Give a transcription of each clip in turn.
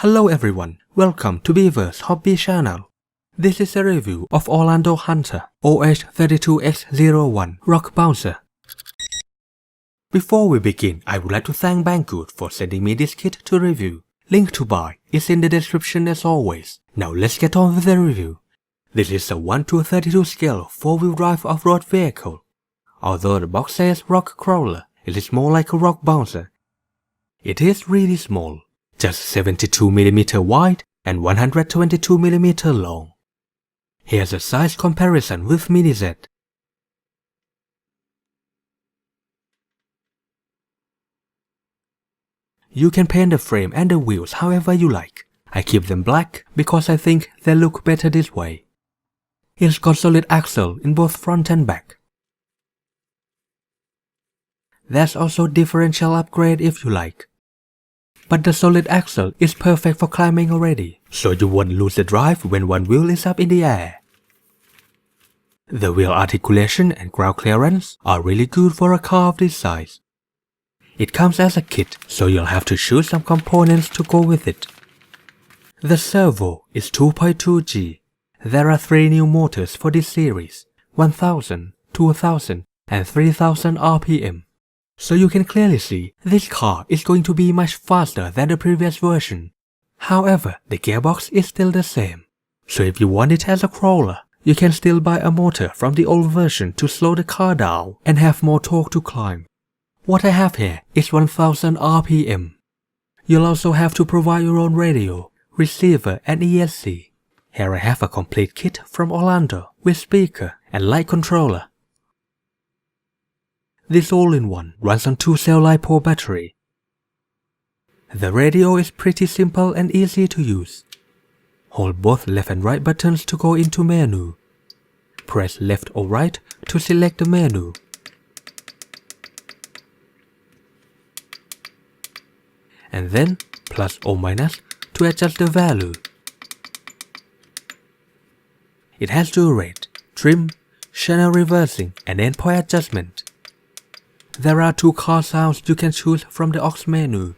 Hello everyone, welcome to Beaver's Hobby Channel. This is a review of Orlandoo Hunter OH32X01 Rock Bouncer. Before we begin, I would like to thank Banggood for sending me this kit to review. Link to buy is in the description as always. Now let's get on with the review. This is a 1:32 scale 4-wheel drive off-road vehicle. Although the box says rock crawler, it is more like a rock bouncer. It is really small, just 72mm wide and 122mm long. Here's a size comparison with Mini Z. You can paint the frame and the wheels however you like. I keep them black because I think they look better this way. It's got solid axle in both front and back. There's also differential upgrade if you like. But the solid axle is perfect for climbing already, so you won't lose the drive when one wheel is up in the air. The wheel articulation and ground clearance are really good for a car of this size. It comes as a kit, so you'll have to choose some components to go with it. The servo is 2.2G. There are 3 new motors for this series, 1000, 2000 and 3000 RPM. So you can clearly see this car is going to be much faster than the previous version. However, the gearbox is still the same. So if you want it as a crawler, you can still buy a motor from the old version to slow the car down and have more torque to climb. What I have here is 1000 RPM. You'll also have to provide your own radio, receiver and ESC. Here I have a complete kit from Orlandoo with speaker and light controller. This all-in-one runs on 2-cell LiPo battery. The radio is pretty simple and easy to use. Hold both left and right buttons to go into menu. Press left or right to select the menu. And then plus or minus to adjust the value. It has dual rate, trim, channel reversing and endpoint adjustment. There are 2 car sounds you can choose from the aux menu.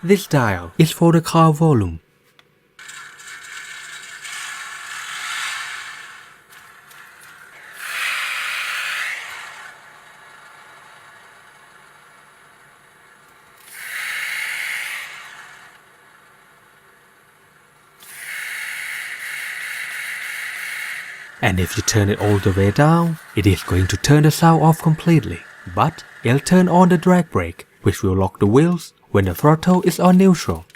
This dial is for the car volume. And if you turn it all the way down, it is going to turn the sound off completely. But it'll turn on the drag brake, which will lock the wheels when the throttle is on neutral.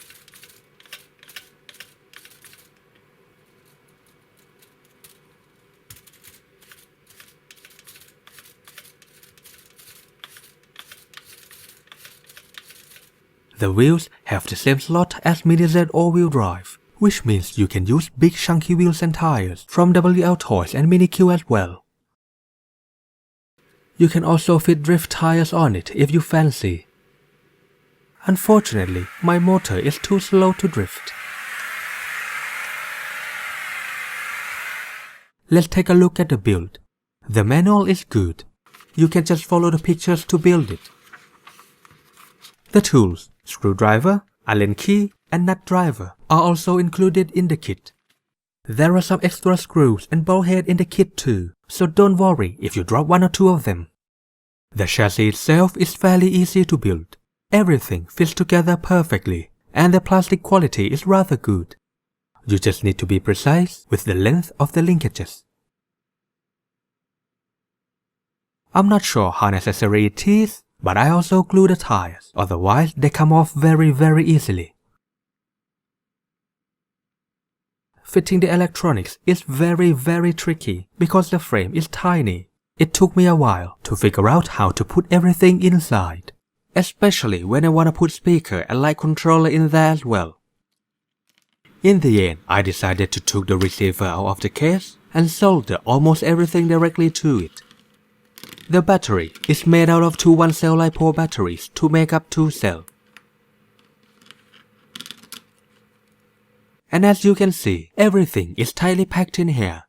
The wheels have the same slot as Mini Z all-wheel drive, which means you can use big chunky wheels and tires from WL Toys and Mini Q as well. You can also fit drift tires on it if you fancy. Unfortunately, my motor is too slow to drift. Let's take a look at the build. The manual is good. You can just follow the pictures to build it. The tools, screwdriver, Allen key and nut driver are also included in the kit. There are some extra screws and ball head in the kit too, so don't worry if you drop 1 or 2 of them. The chassis itself is fairly easy to build. Everything fits together perfectly, and the plastic quality is rather good. You just need to be precise with the length of the linkages. I'm not sure how necessary it is, but I also glue the tires, otherwise they come off very easily. Fitting the electronics is very tricky because the frame is tiny. It took me a while to figure out how to put everything inside, especially when I want to put speaker and light controller in there as well. In the end, I decided to take the receiver out of the case and solder almost everything directly to it. The battery is made out of two 1-cell LiPo batteries to make up 2 cells. And as you can see, everything is tightly packed in here.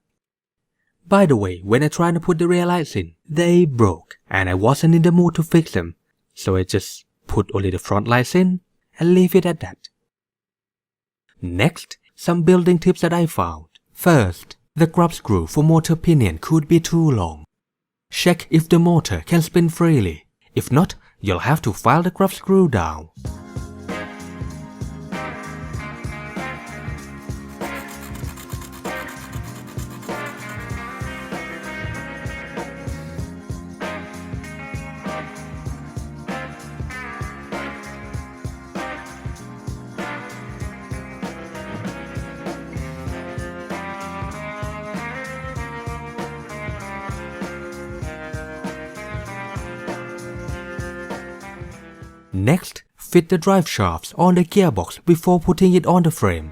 By the way, when I tried to put the rear lights in, they broke and I wasn't in the mood to fix them, so I just put only the front lights in and leave it at that. Next, some building tips that I found. First, the grub screw for motor pinion could be too long. Check if the motor can spin freely. If not, you'll have to file the grub screw down. Next, fit the drive shafts on the gearbox before putting it on the frame.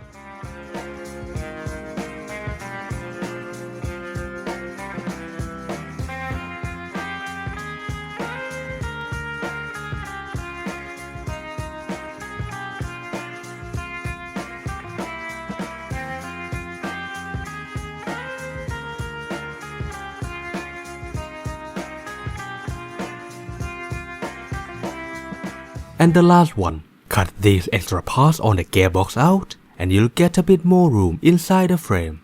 And the last one, cut these extra parts on the gearbox out and you'll get a bit more room inside the frame.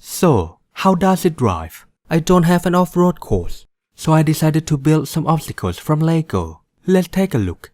So, how does it drive? I don't have an off-road course, so I decided to build some obstacles from Lego. Let's take a look.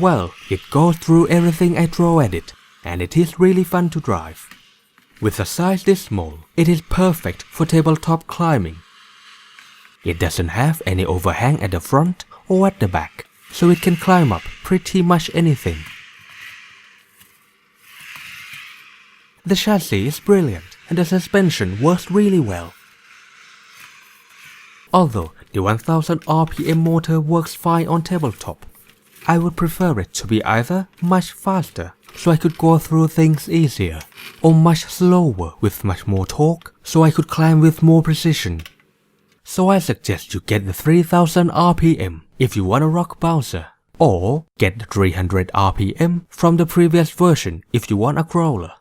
Well, it goes through everything I throw at it, and it is really fun to drive. With a size this small, it is perfect for tabletop climbing. It doesn't have any overhang at the front or at the back, so it can climb up pretty much anything. The chassis is brilliant and the suspension works really well. Although the 1000 RPM motor works fine on tabletop, I would prefer it to be either much faster so I could go through things easier, or much slower with much more torque so I could climb with more precision. So I suggest you get the 3000 RPM if you want a rock bouncer, or get the 300 RPM from the previous version if you want a crawler.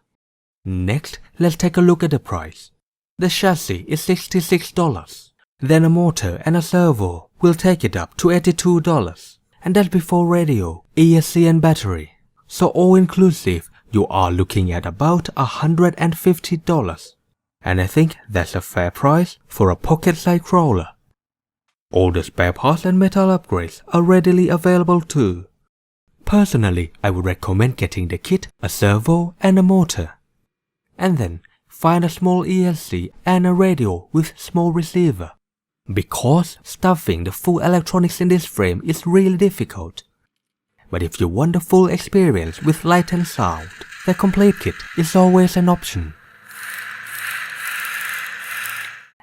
Next, let's take a look at the price. The chassis is $66. Then a motor and a servo will take it up to $82, and that's before radio, ESC and battery. So all inclusive, you are looking at about $150. And I think that's a fair price for a pocket-sized crawler. All the spare parts and metal upgrades are readily available too. Personally, I would recommend getting the kit, a servo and a motor. And then find a small ESC and a radio with small receiver. Because stuffing the full electronics in this frame is really difficult. But if you want the full experience with light and sound, the complete kit is always an option.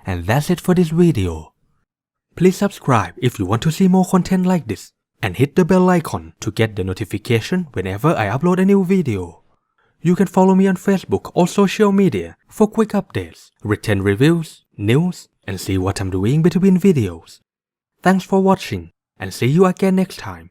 And that's it for this video. Please subscribe if you want to see more content like this, and hit the bell icon to get the notification whenever I upload a new video. You can follow me on Facebook or social media for quick updates, written reviews, news, and see what I'm doing between videos. Thanks for watching, and see you again next time.